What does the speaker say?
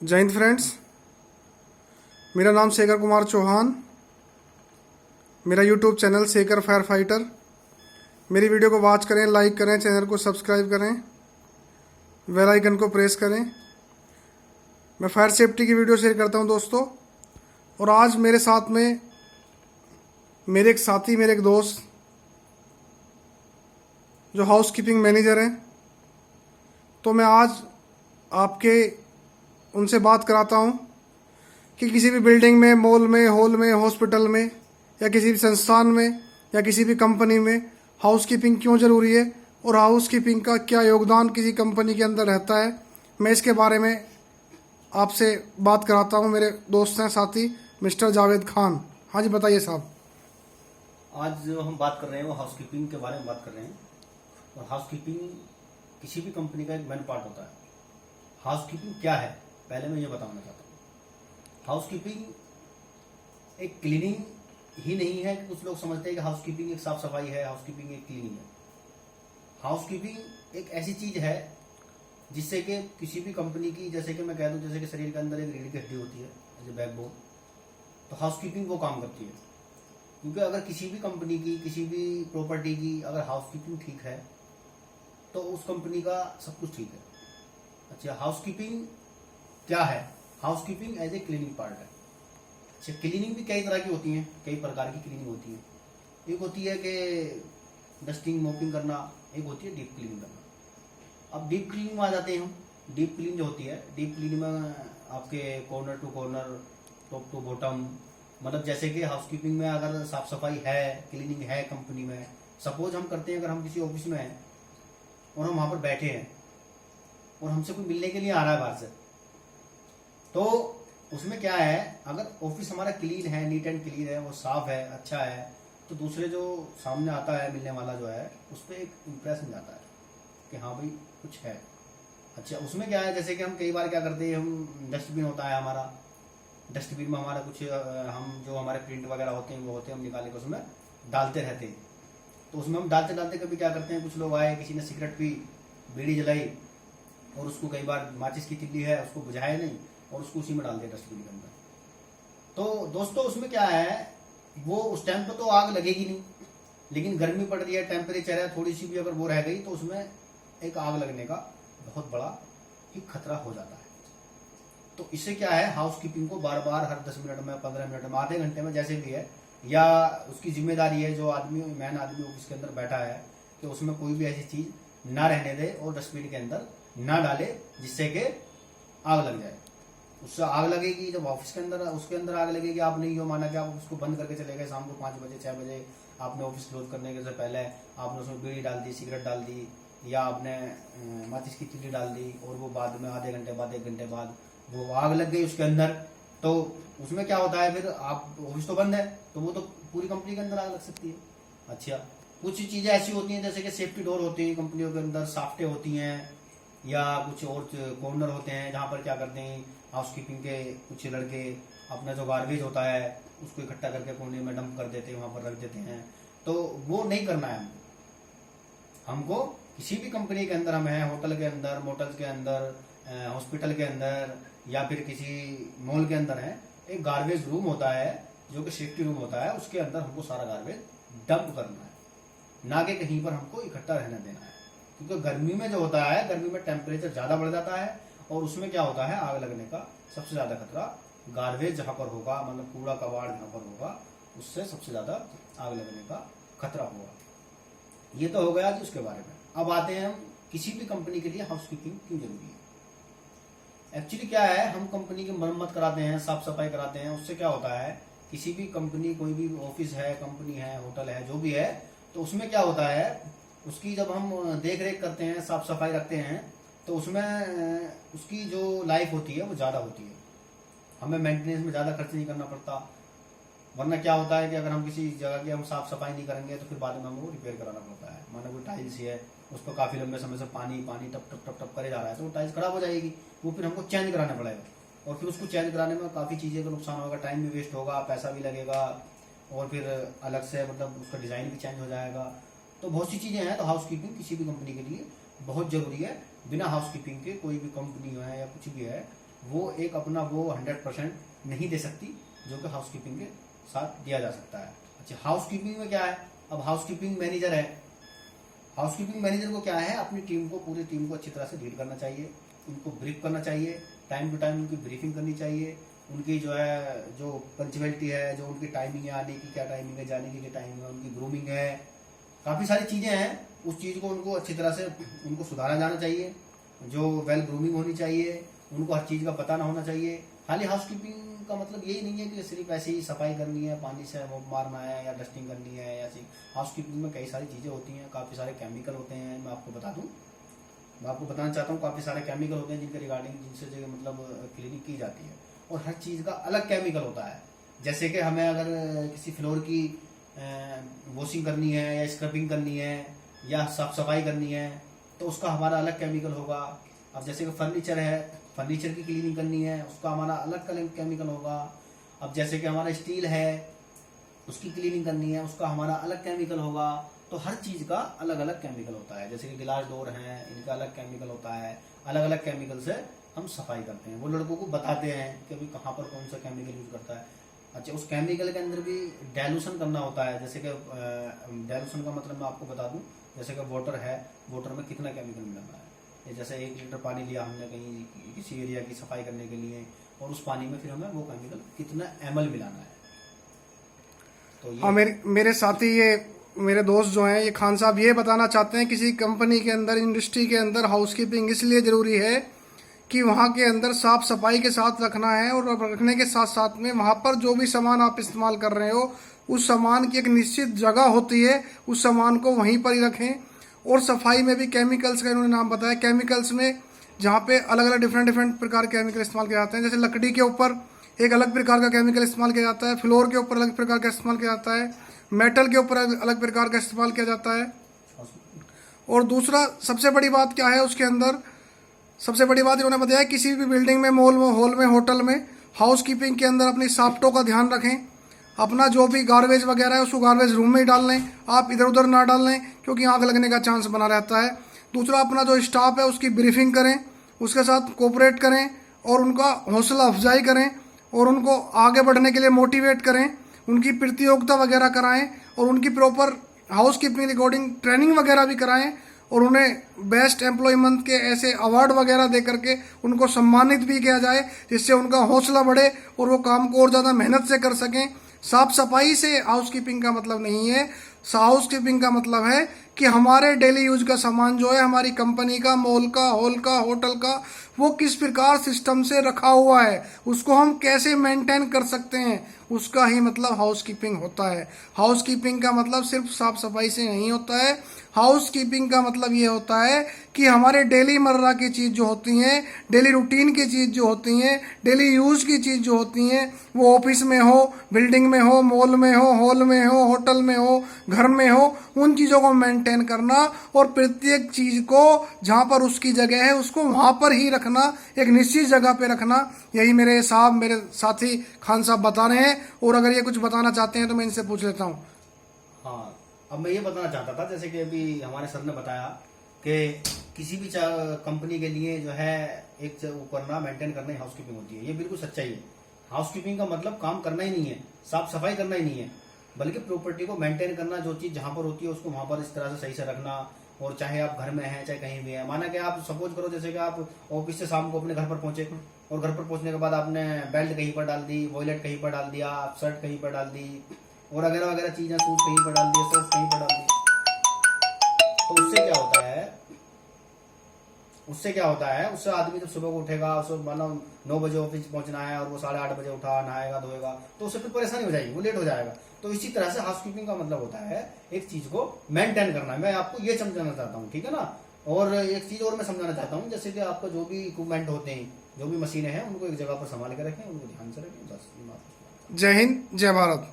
जय हिंद फ्रेंड्स। मेरा नाम शेखर कुमार चौहान। मेरा YouTube channel Shekhar fire fighter. मेरी वीडियो को वॉच करें, लाइक करें, चैनल को सब्सक्राइब करें, बेल आइकन को प्रेस करें। मैं फायर सेफ्टी की वीडियो शेयर करता हूं दोस्तों। और आज मेरे साथ में मेरे एक साथी, मेरे एक दोस्त जो हाउस कीपिंग मैनेजर हैं, तो मैं आज आपके उनसे बात कराता हूं कि किसी भी बिल्डिंग में, मॉल में, हॉल में, हॉस्पिटल में या किसी भी संस्थान में या किसी भी कंपनी में हाउस कीपिंग क्यों ज़रूरी है और हाउस कीपिंग का क्या योगदान किसी कंपनी के अंदर रहता है। मैं इसके बारे में आपसे बात कराता हूं। मेरे दोस्त हैं, साथी मिस्टर जावेद खान। हाँ जी, बताइए साहब। आज जो हम बात कर रहे हैं वो हाउसकीपिंग के बारे में बात कर रहे हैं। और हाउसकीपिंग किसी भी कंपनी का एक मेन पार्ट होता है। हाउसकीपिंग क्या है, पहले मैं ये बताना चाहता हूँ। हाउसकीपिंग एक क्लीनिंग ही नहीं है कि कुछ लोग समझते हैं कि हाउसकीपिंग एक साफ सफाई है, हाउसकीपिंग एक क्लीनिंग है। हाउसकीपिंग एक ऐसी चीज है जिससे कि किसी भी कंपनी की, जैसे कि मैं कह दूं, जैसे कि शरीर के अंदर एक रीढ़ की हड्डी होती है, जैसे बैकबोन, तो हाउसकीपिंग वो काम करती है। क्योंकि अगर किसी भी कंपनी की, किसी भी प्रॉपर्टी की अगर हाउसकीपिंग ठीक है तो उस कंपनी का सब कुछ ठीक है। अच्छा, हाउसकीपिंग क्या है? Housekeeping as a cleaning part है। अच्छा, क्लीनिंग भी कई तरह की होती है, कई प्रकार की क्लीनिंग होती है। एक होती है कि डस्टिंग, मोपिंग करना, एक होती है डीप क्लीनिंग करना। अब डीप क्लीनिंग में आ जाते हैं हम। डीप क्लीनिंग जो होती है, डीप क्लीनिंग में आपके corner to corner, top to bottom, मतलब जैसे कि हाउसकीपिंग में अगर साफ सफाई है, क्लीनिंग है कंपनी में, सपोज हम करते हैं, अगर हम किसी ऑफिस में हैं और हम वहां पर बैठे हैं और हमसे कोई मिलने के लिए आ रहा है बाहर से, तो उसमें क्या है, अगर ऑफिस हमारा क्लीन है, नीट एंड क्लीन है, वो साफ है, अच्छा है, तो दूसरे जो सामने आता है, मिलने वाला जो है, उस पर एक इम्प्रेशन जाता है कि हाँ भाई कुछ है। अच्छा, उसमें क्या है, जैसे कि हम कई बार क्या करते हैं, हम डस्टबिन होता है हमारा, डस्टबिन में हमारा कुछ हम जो हमारे प्रिंट वगैरह होते हैं वो होते हैं, हम निकाल के उसमें डालते रहते हैं। तो उसमें हम डालते डालते कभी क्या करते हैं, कुछ लोग आए, किसी ने सिगरेट पी, बीड़ी जलाई और उसको कई बार माचिस की तिल्ली है उसको बुझाया नहीं और उसको उसी में डाल दिया डस्टबिन के अंदर। तो दोस्तों उसमें क्या है, वो उस टाइम पर तो आग लगेगी नहीं, लेकिन गर्मी पड़ रही है, टेम्परेचर है, थोड़ी सी भी अगर वो रह गई तो उसमें एक आग लगने का बहुत बड़ा ही खतरा हो जाता है। तो इससे क्या है, हाउसकीपिंग को बार बार हर 10 मिनट में, 15 मिनट में, आधे घंटे में, जैसे भी है, या उसकी जिम्मेदारी है जो आदमी, मैन आदमी ऑफिस के अंदर बैठा है, कि उसमें कोई भी ऐसी चीज ना रहने दे और डस्टबिन के अंदर ना डाले जिससे कि आग लग जाए। उससे आग लगेगी, जब ऑफिस के अंदर, उसके अंदर आग लगेगी, आपने ये माना कि आप उसको बंद करके चले गए शाम को 5 बजे, 6 बजे, आपने ऑफिस क्लोज करने के से पहले आपने उसमें बीड़ी डाल दी, सिगरेट डाल दी, या आपने माचिस की तिल्ली डाल दी, और वो बाद में आधे घंटे बाद, 1 घंटे बाद वो आग लग गई उसके अंदर, तो उसमें क्या होता है, फिर आप, ऑफिस तो बंद है, तो वो तो पूरी कंपनी के अंदर आग लग सकती है। अच्छा, कुछ चीजें ऐसी होती हैं जैसे कि सेफ्टी डोर होती है कंपनियों के अंदर, साफ्टें होती हैं, या कुछ और कॉर्नर होते हैं जहां पर क्या करते हैं, हाउसकीपिंग के कुछ लड़के अपना जो गार्बेज होता है उसको इकट्ठा करके कोने में डंप कर देते हैं, वहां पर रख देते हैं। तो वो नहीं करना है हमको। किसी भी कंपनी के अंदर हम हैं, होटल के अंदर, मोटर्स के अंदर, हॉस्पिटल के अंदर, या फिर किसी मॉल के अंदर है, एक गार्बेज रूम होता है जो कि सेफ्टी रूम होता है, उसके अंदर हमको सारा गार्बेज डंप करना है, ना कि कहीं पर हमको इकट्ठा रहने देना है। क्योंकि गर्मी में जो होता है, गर्मी में टेम्परेचर ज्यादा बढ़ जाता है और उसमें क्या होता है, आग लगने का सबसे ज्यादा खतरा गार्बेज जहां पर होगा, मतलब कूड़ा कबाड़ जहां पर होगा, उससे सबसे ज्यादा आग लगने का खतरा होगा। ये तो हो गया जी उसके बारे में। अब आते हैं हम, किसी भी कंपनी के लिए हाउसकीपिंग क्यों जरूरी है। एक्चुअली क्या है, हम कंपनी की मरम्मत कराते हैं, साफ सफाई कराते हैं, उससे क्या होता है, किसी भी कंपनी, कोई भी ऑफिस है, कंपनी है, होटल है, जो भी है, तो उसमें क्या होता है, उसकी जब हम देख रेख करते हैं, साफ सफाई रखते हैं, तो उसमें उसकी जो लाइफ होती है वो ज़्यादा होती है, हमें मेंटेनेंस में ज़्यादा खर्च नहीं करना पड़ता। वरना क्या होता है कि अगर हम किसी जगह की हम साफ सफाई नहीं करेंगे तो फिर बाद में हमको रिपेयर कराना पड़ता है। माना कोई टाइल्स है, उस पर काफ़ी लंबे समय से पानी पानी टप टप टप टप करे जा रहा है, तो वो टाइल्स खराब हो जाएगी, वो फिर हमको चेंज कराना पड़ेगा, और फिर उसको चेंज कराने में काफ़ी चीज़ें का नुकसान होगा, टाइम भी वेस्ट होगा, पैसा भी लगेगा, और फिर अलग से मतलब उसका डिज़ाइन भी चेंज हो जाएगा। तो बहुत सी चीज़ें हैं। तो हाउसकीपिंग किसी भी कंपनी के लिए बहुत ज़रूरी है। बिना हाउसकीपिंग के कोई भी कंपनी है या कुछ भी है, वो एक अपना वो 100% नहीं दे सकती जो कि हाउसकीपिंग के साथ दिया जा सकता है। अच्छा, हाउसकीपिंग में क्या है, अब हाउसकीपिंग मैनेजर है, हाउसकीपिंग मैनेजर को क्या है, अपनी टीम को, पूरी टीम को अच्छी तरह से लीड करना चाहिए, उनको ब्रीफ करना चाहिए, टाइम टू टाइम उनकी ब्रीफिंग करनी चाहिए, उनकी जो है जो पंक्चुअलिटी है, जो उनकी टाइमिंग है, आने की क्या टाइमिंग है, जाने की क्या टाइमिंग है, उनकी ग्रूमिंग है, काफ़ी सारी चीज़ें हैं, उस चीज़ को उनको अच्छी तरह से उनको सुधारा जाना चाहिए, जो वेल ग्रूमिंग होनी चाहिए, उनको हर चीज़ का पता ना होना चाहिए। खाली हाउसकीपिंग का मतलब यही नहीं है कि सिर्फ ऐसे ही सफाई करनी है, पानी से वो मारना है या डस्टिंग करनी है, या ऐसी। हाउसकीपिंग में कई सारी चीज़ें होती हैं, काफ़ी सारे केमिकल होते हैं, मैं आपको बता दूं, मैं आपको बताना चाहता हूँ, काफ़ी सारे केमिकल होते हैं जिनके रिगार्डिंग, जिनसे जो मतलब क्लीनिंग की जाती है, और हर चीज़ का अलग केमिकल होता है। जैसे कि हमें अगर किसी फ्लोर की वॉशिंग करनी है या स्क्रबिंग करनी है या साफ सफाई करनी है तो उसका हमारा अलग केमिकल होगा। अब जैसे कि फर्नीचर है, फर्नीचर की क्लीनिंग करनी है, उसका हमारा अलग केमिकल होगा। अब जैसे कि हमारा स्टील है, उसकी क्लीनिंग करनी है, उसका हमारा अलग केमिकल होगा। तो हर चीज़ का अलग अलग केमिकल होता है। जैसे कि गिलास डोर हैं, इनका अलग केमिकल होता है, अलग अलग केमिकल से हम सफाई करते हैं। वो लड़कों को बताते हैं कि अभी कहाँ पर कौन सा केमिकल यूज करता है। अच्छा, उस केमिकल के अंदर भी डाइल्यूशन करना होता है। जैसे कि डाइल्यूशन का मतलब मैं आपको बता दूं, जैसे कि वाटर है, वाटर में कितना केमिकल मिलाना है। जैसे 1 लीटर पानी लिया हमने कहीं किसी एरिया की सफाई करने के लिए, और उस पानी में फिर हमें वो केमिकल कितना ml मिलाना है। तो हाँ, मेरे साथी ये मेरे दोस्त जो हैं, ये खान साहब ये बताना चाहते हैं, किसी कंपनी के अंदर, इंडस्ट्री के अंदर हाउसकीपिंग इसलिए ज़रूरी है कि वहाँ के अंदर साफ सफाई के साथ रखना है, और रखने के साथ साथ में वहाँ पर जो भी सामान आप इस्तेमाल कर रहे हो, उस सामान की एक निश्चित जगह होती है, उस सामान को वहीं पर ही रखें। और सफाई में भी केमिकल्स का इन्होंने नाम बताया। केमिकल्स में जहाँ पे अलग अलग डिफरेंट प्रकार के केमिकल इस्तेमाल किए जाते हैं। जैसे लकड़ी के ऊपर एक अलग प्रकार का केमिकल इस्तेमाल किया जाता है, फ्लोर के ऊपर अलग प्रकार का इस्तेमाल किया जाता है, मेटल के ऊपर अलग प्रकार का इस्तेमाल किया जाता है। और दूसरा सबसे बड़ी बात क्या है उसके अंदर, सबसे बड़ी बात इन्होंने बताया, किसी भी बिल्डिंग में, मॉल में, हॉल में, होटल में हाउसकीपिंग के अंदर अपनी साफ्टों का ध्यान रखें। अपना जो भी गार्बेज वगैरह है उसको गार्बेज रूम में ही डाल लें, आप इधर उधर ना डाल लें, क्योंकि आग लगने का चांस बना रहता है। दूसरा, अपना जो स्टाफ है उसकी ब्रीफिंग करें, उसके साथ कोऑपरेट करें, और उनका हौसला अफजाई करें, और उनको आगे बढ़ने के लिए मोटिवेट करें, उनकी प्रतियोगिता वगैरह कराएं, और उनकी प्रॉपर हाउसकीपिंग रिकॉर्डिंग ट्रेनिंग वगैरह भी कराएं, और उन्हें बेस्ट एम्प्लॉय मंथ के ऐसे अवार्ड वगैरह दे करके उनको सम्मानित भी किया जाए, जिससे उनका हौसला बढ़े और वो काम को और ज़्यादा मेहनत से कर सकें। साफ सफाई से हाउसकीपिंग का मतलब नहीं है। हाउसकीपिंग का मतलब है कि हमारे डेली यूज का सामान जो है, हमारी कंपनी का, मॉल का, हॉल का, होटल का, वो किस प्रकार सिस्टम से रखा हुआ है, उसको हम कैसे मेंटेन कर सकते हैं, उसका ही मतलब हाउसकीपिंग होता है। हाउसकीपिंग का मतलब सिर्फ साफ सफाई से नहीं होता है। हाउसकीपिंग का मतलब ये होता है कि हमारे डेली मर्रा की चीज़ जो होती हैं, डेली रूटीन की चीज़ जो होती हैं, डेली यूज़ की चीज़ जो होती हैं, वो ऑफिस में हो, बिल्डिंग में हो, मॉल में हो, हॉल में हो, होटल में हो, घर में हो, उन चीज़ों को मेंटेन करना, और प्रत्येक चीज़ को जहाँ पर उसकी जगह है उसको वहाँ पर ही रखना, एक निश्चित जगह पे रखना। यही मेरे साथी खान साहब बता रहे हैं। और अगर ये कुछ बताना चाहते हैं तो मैं इनसे पूछ लेता हूँ। हाँ, अब मैं ये बताना चाहता था, जैसे कि अभी हमारे सर ने बताया कि किसी भी कंपनी के लिए जो है एक वो करना, मेंटेन करना ही हाउसकीपिंग होती है। ये बिल्कुल सच्चाई है। हाउसकीपिंग का मतलब काम करना ही नहीं है, साफ सफाई करना ही नहीं है, बल्कि प्रॉपर्टी को मेंटेन करना। जो चीज़ जहाँ पर होती है उसको वहाँ पर इस तरह से सही से रखना। और चाहे आप घर में हैं चाहे कहीं भी है, माना कि आप सपोज करो जैसे कि आप ऑफिस से शाम को अपने घर पर पहुंचे, और घर पर पहुंचने के बाद आपने बेल्ट कहीं पर डाल दी, वॉलेट कहीं पर डाल दिया, शर्ट कहीं पर डाल दी, और वगैरह वगैरह चीजें, सूट कहीं पर डाल दिए, सॉक्स कहीं पर डाल दिए। तो उससे क्या होता है, उससे आदमी जब सुबह को उठेगा, उसको मानो 9 बजे ऑफिस पहुंचना है और वो 8:30 बजे उठा, नहाएगा धोएगा, तो उससे फिर परेशानी हो जाएगी, वो लेट हो जाएगा। तो इसी तरह से हाउसकीपिंग का मतलब होता है एक चीज को मेंटेन करना। मैं आपको ये समझाना चाहता हूँ, ठीक है ना। और एक चीज और मैं समझाना चाहता हूँ, जैसे कि आपका जो भी इक्विपमेंट होते हैं, जो भी मशीनें हैं, उनको एक जगह पर संभाल के रखें, उनको ध्यान से रखें। बस। जय हिंद, जय भारत।